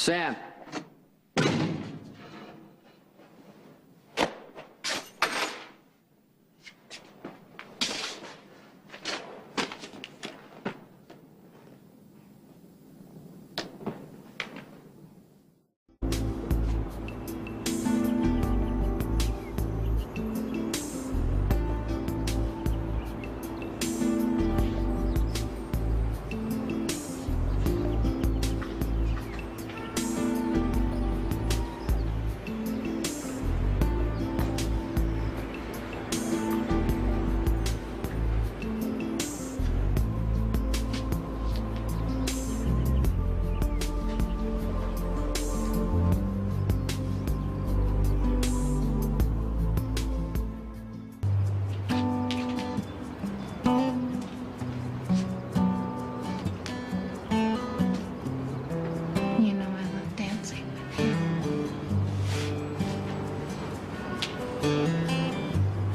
Sam.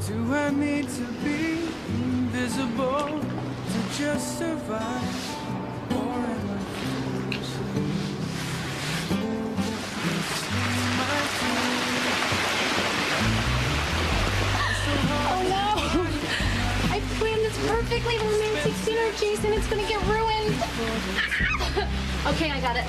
Do I need to be invisible to just survive? Or am I foolish? Oh no! I planned this perfectly romantic dinner, Jason. It's gonna get ruined. Okay, I got it.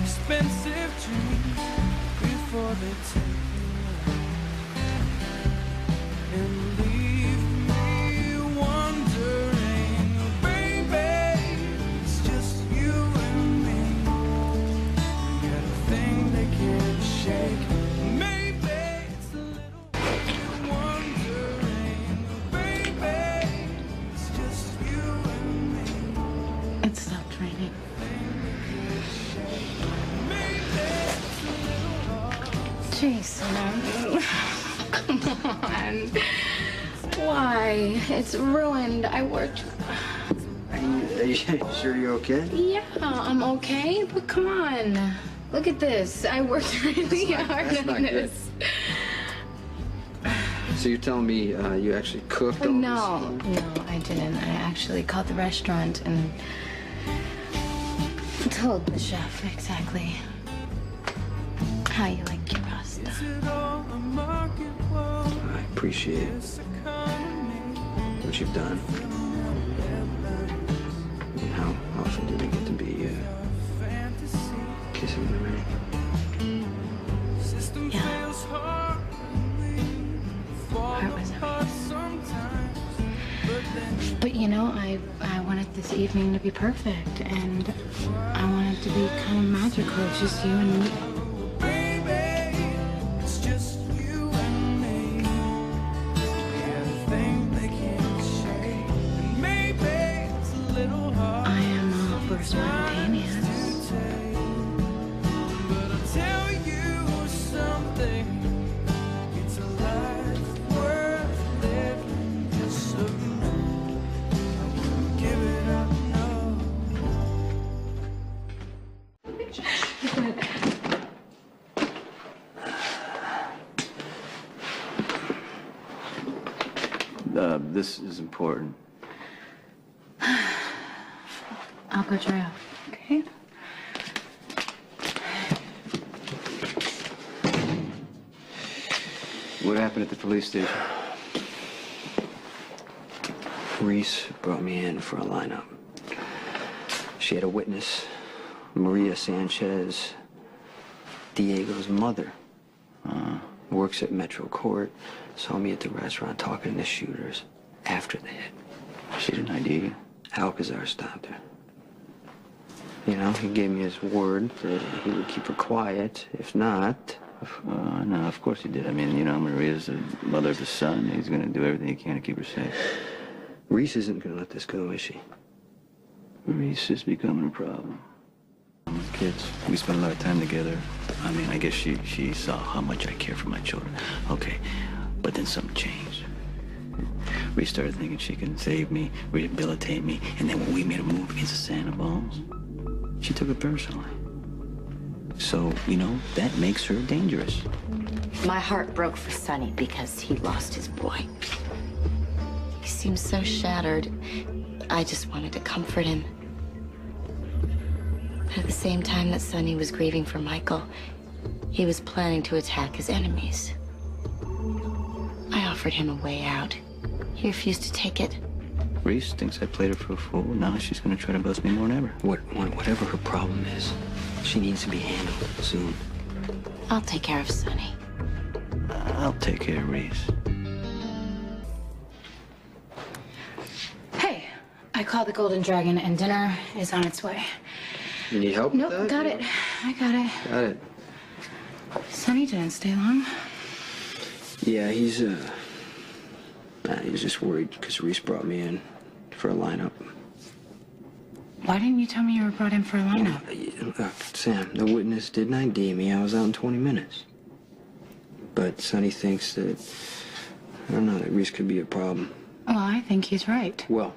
Expensive dreams before they take me and leave me wondering, baby, it's just you and me. We got a thing they can't shake. Maybe it's a little wondering, baby, it's just you and me. It stopped raining. Jason, come on. Why? It's ruined. I worked. Are you sure you're okay? Yeah, I'm okay, but come on. Look at this. I worked really hard on this. So you're telling me you actually cooked all No, this? no, I didn't. I actually called the restaurant and told the chef exactly how you like your pasta. I appreciate what you've done. And how often do we get to be kissing in the rain? Yeah. Heart was heavy. But you know, I wanted this evening to be perfect, and I wanted to be kind of magical, just you and me. I am all for spontaneous. But I'll tell you something. It's a life worth living. Just so you know, I wouldn't give it up, no. This is important. I'll go try off, okay? What happened at the police station? Reese brought me in for a lineup. She had a witness, Maria Sanchez, Diego's mother. Works at Metro Court. Saw me at the restaurant talking to the shooters after the hit. She didn't ID you? Alcazar stopped her. You know, he gave me his word that he would keep her quiet. If not... No, of course he did. I mean, you know, Maria's the mother of his son. He's going to do everything he can to keep her safe. Reese isn't gonna let this go, is she? Reese is becoming a problem. With kids, we spend a lot of time together. I mean, I guess she saw how much I care for my children. Okay, but then something changed. Reese started thinking she can save me, rehabilitate me, and then when we made a move against the Sandoval's, she took it personally. So, you know, that makes her dangerous. My heart broke for Sonny because he lost his boy. He seemed so shattered. I just wanted to comfort him. But at the same time that Sonny was grieving for Michael, he was planning to attack his enemies. I offered him a way out. He refused to take it. Reese thinks I played her for a fool. Now she's gonna try to bust me more than ever. Whatever her problem is, she needs to be handled soon. I'll take care of Sonny. I'll take care of Reese. Hey, I called the Golden Dragon and dinner is on its way. You need help Nope, with that? got it. I got it. Got it. Sonny didn't stay long. Yeah, he was just worried because Reese brought me in for a lineup. Why didn't you tell me you were brought in for a lineup? Look, Sam, the witness didn't ID me. I was out in 20 minutes. But Sonny thinks that, I don't know, that Reese could be a problem. Well, I think he's right. Well,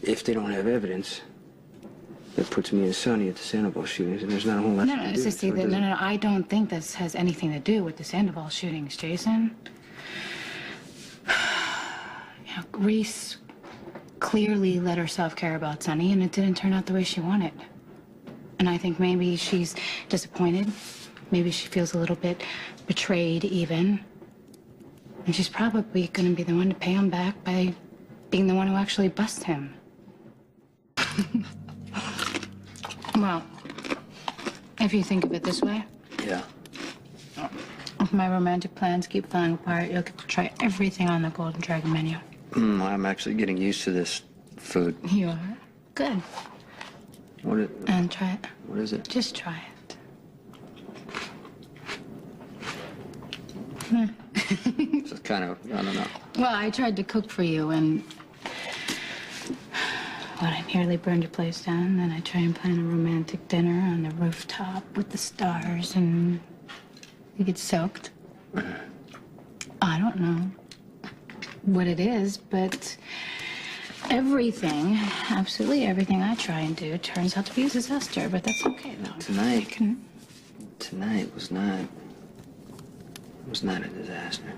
if they don't have evidence, that puts me and Sonny at the Sandoval shootings, and there's not a whole lot No, to no, do. Sissy, So it doesn't- no, I don't think this has anything to do with the Sandoval shootings, Jason. You know, Reese clearly let herself care about Sonny, and it didn't turn out the way she wanted. And I think maybe she's disappointed. Maybe she feels a little bit betrayed, even. And she's probably going to be the one to pay him back by being the one who actually busts him. Well, if you think of it this way, Yeah. if my romantic plans keep falling apart, you'll get to try everything on the Golden Dragon menu. I'm actually getting used to this food. You are? Good. What And try it. is it? Just try it. It's kind of, I don't know. Well, I tried to cook for you, and I nearly burned your place down. Then I try and plan a romantic dinner on the rooftop with the stars, and you get soaked. I don't know what it is, but everything, absolutely everything I try and do turns out to be a disaster. But that's okay, though. Tonight was not a disaster.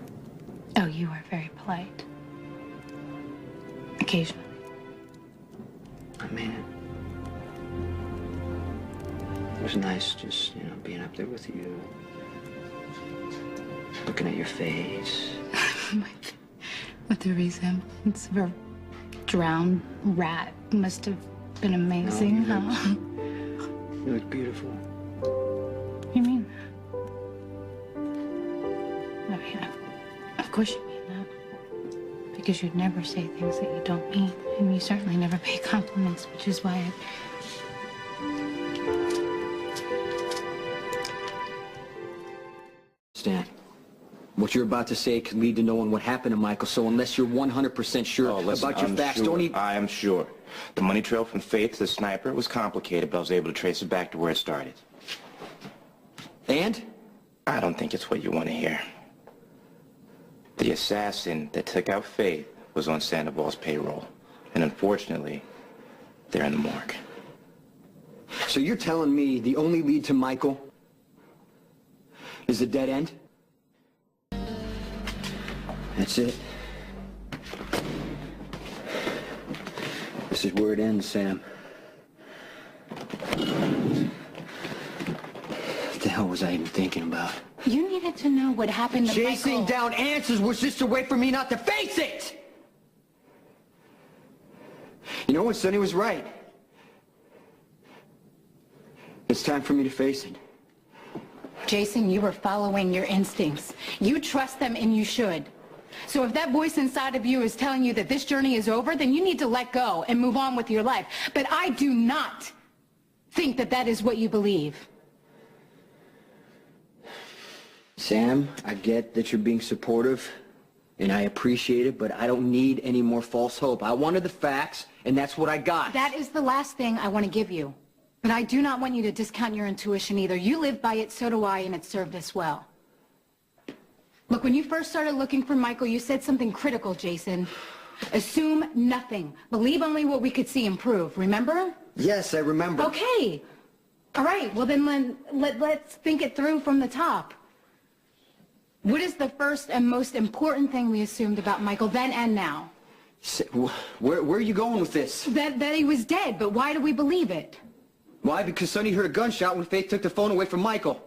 Oh, you are very polite. Occasionally. I mean it was nice just, being up there with you. Looking at your face. With the resemblance of a drowned rat must have been amazing, No, huh? You look beautiful. You mean that? I mean, of course you mean that. Because you'd never say things that you don't mean. And you certainly never pay compliments, which is why Stan, what you're about to say could lead to knowing what happened to Michael, so unless you're 100% sure Listen, about your I'm facts, sure. don't even... I am sure. The money trail from Faith to the sniper was complicated, but I was able to trace it back to where it started. And? I don't think it's what you want to hear. The assassin that took out Faith was on Sandoval's payroll. And unfortunately, they're in the morgue. So you're telling me the only lead to Michael is a dead end? That's it. This is where it ends, Sam. What the hell was I even thinking about? you needed to know what happened to Chasing Michael. down answers was just a way for me not to face it! You know what? Sonny was right. It's time for me to face it. Jason, you were following your instincts. You trust them and you should. So if that voice inside of you is telling you that this journey is over, then you need to let go and move on with your life. But I do not think that that is what you believe. Sam, I get that you're being supportive, And I appreciate it, but I don't need any more false hope. I wanted the facts, and that's what I got. That is the last thing I want to give you. But I do not want you to discount your intuition either. You live by it, so do I, and it served us well. Look, when you first started looking for Michael, you said something critical, Jason. Assume nothing. Believe only what we could see and prove. Remember? Yes, I remember. Okay. All right. Well, then let's think it through from the top. What is the first and most important thing we assumed about Michael then and now? Where are you going with this? That he was dead, but why do we believe it? Why? Because Sonny heard a gunshot when Faith took the phone away from Michael.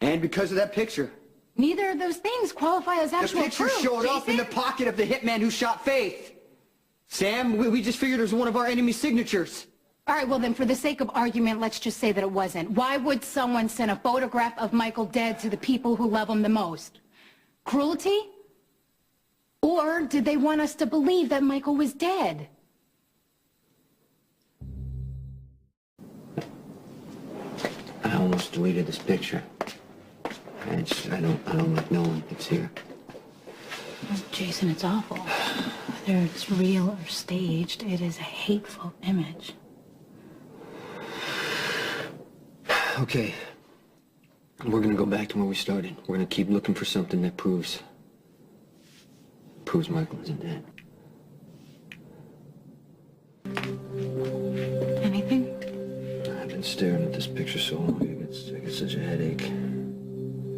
And because of that picture. Neither of those things qualify as actual The picture proof, showed up in the Jason. pocket of the hitman who shot Faith. Sam, we just figured it was one of our enemy's signatures. All right, well then, for the sake of argument, let's just say that it wasn't. Why would someone send a photograph of Michael dead to the people who love him the most? Cruelty? Or did they want us to believe that Michael was dead? I almost deleted this picture. I don't like knowing it's here. Oh, Jason, it's awful. Whether it's real or staged, it is a hateful image. Okay. We're gonna go back to where we started. We're gonna keep looking for something that proves Michael isn't dead. Anything? I've been staring at this picture so long, I get such a headache.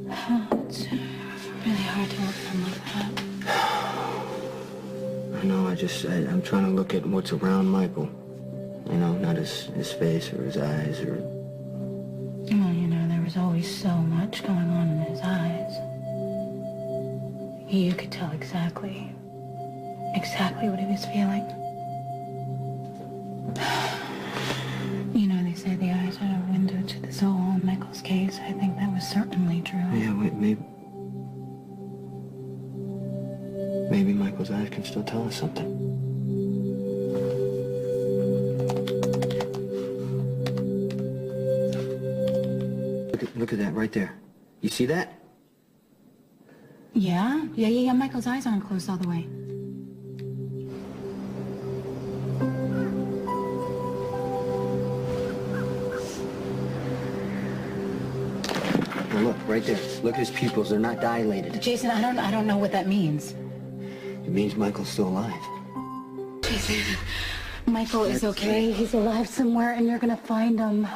Oh, it's really hard to look at him like that. I know, I'm trying to look at what's around Michael. You know, not his face or his eyes or... Well, you know, there was always so much going on in his eyes. You could tell exactly what he was feeling. You know, they say the eyes are a window to the soul. In Michael's case, I think that was certainly true. Yeah, maybe Michael's eyes can still tell us something. Look at that right there. You see that? Yeah. Michael's eyes aren't closed all the way. Now look, right there. Look at his pupils. They're not dilated. Jason, I don't know what that means. It means Michael's still alive. Jason, Michael is okay. He's alive somewhere, and you're gonna find him.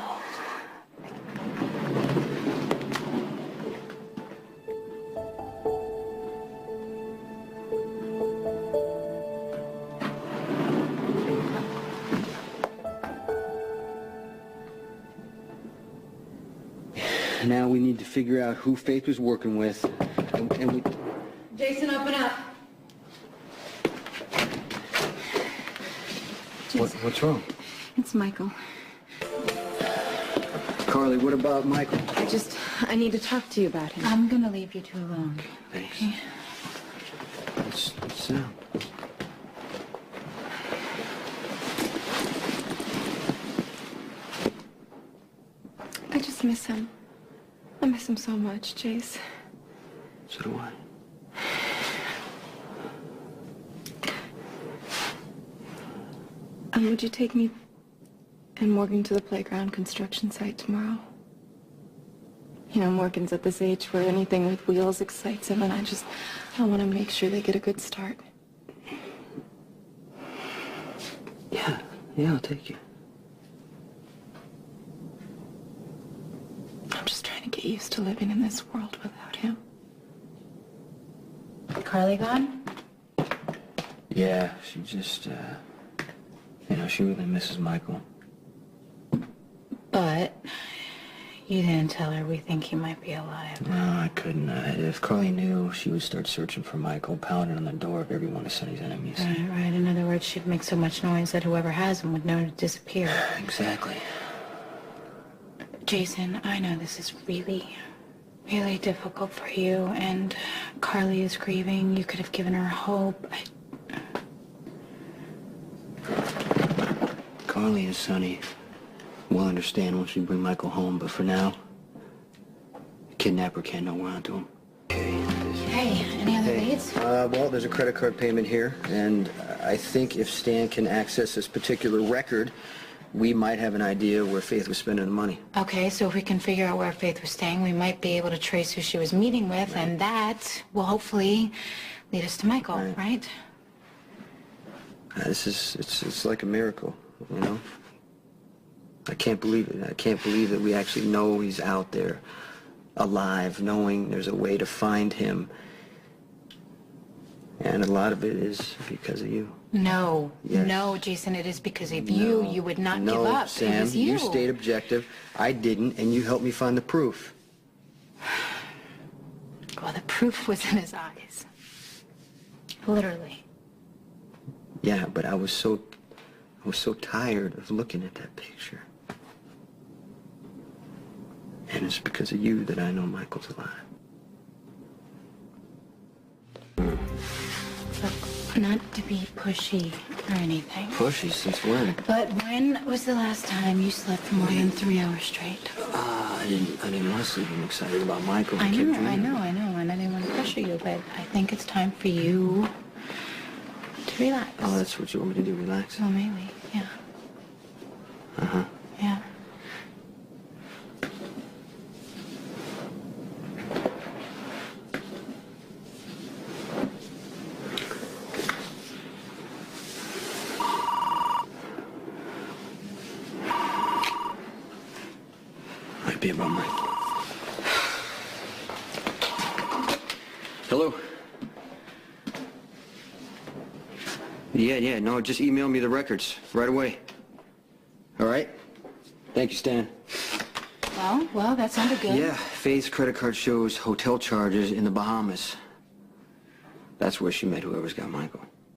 Now we need to figure out who Faith was working with, and we... Jason, open up. What's wrong? It's Michael. Carly, what about Michael? I need to talk to you about him. I'm gonna leave you two alone. Thanks. Let's sit down. I just miss him. I miss him so much, Jace. So do I. Would you take me and Morgan to the playground construction site tomorrow? You know, Morgan's at this age where anything with wheels excites him, and I want to make sure they get a good start. Yeah, I'll take you. I'm just trying to get used to living in this world without him. Carly gone? Yeah, she just, she really misses Michael. But you didn't tell her we think he might be alive. No, I couldn't. If Carly knew, she would start searching for Michael, pounding on the door of every one of Sonny's enemies. Right. In other words, she'd make so much noise that whoever has him would know to disappear. Exactly. Jason, I know this is really, really difficult for you, and Carly is grieving. You could have given her hope. Carly and Sonny will understand once we bring Michael home, but for now, the kidnapper can't know we're onto him. Okay. Hey, any other right? Well, there's a credit card payment here, and I think if Stan can access this particular record, we might have an idea where Faith was spending the money. Okay, so if we can figure out where Faith was staying, we might be able to trace who she was meeting with, and that will hopefully lead us to Michael, right? It's like a miracle, you know? I can't believe it. I can't believe that we actually know he's out there, alive, knowing there's a way to find him. And a lot of it is because of you. No, Yes. no, Jason, it is because of you. You would not give No, up. Sam, It was you. you stayed objective. I didn't, and you helped me find the proof. Well, the proof was in his eyes. Literally. Yeah, but I was so tired of looking at that picture. And it's because of you that I know Michael's alive. Look, not to be pushy or anything. Pushy since when? But when was the last time you slept for more than 3 hours straight? I didn't want to sleep. I'm excited about Michael. I kept know, dreaming. and I didn't want to pressure you, but I think it's time for you to relax. Oh, that's what you want me to do, relax? Well, maybe, yeah. Uh-huh. Yeah. Might be about Mike. Hello? Yeah, no, just email me the records right away. All right? Thank you, Stan. Well, that sounded good. Yeah, Faith's credit card shows hotel charges in the Bahamas. That's where she met whoever's got Michael.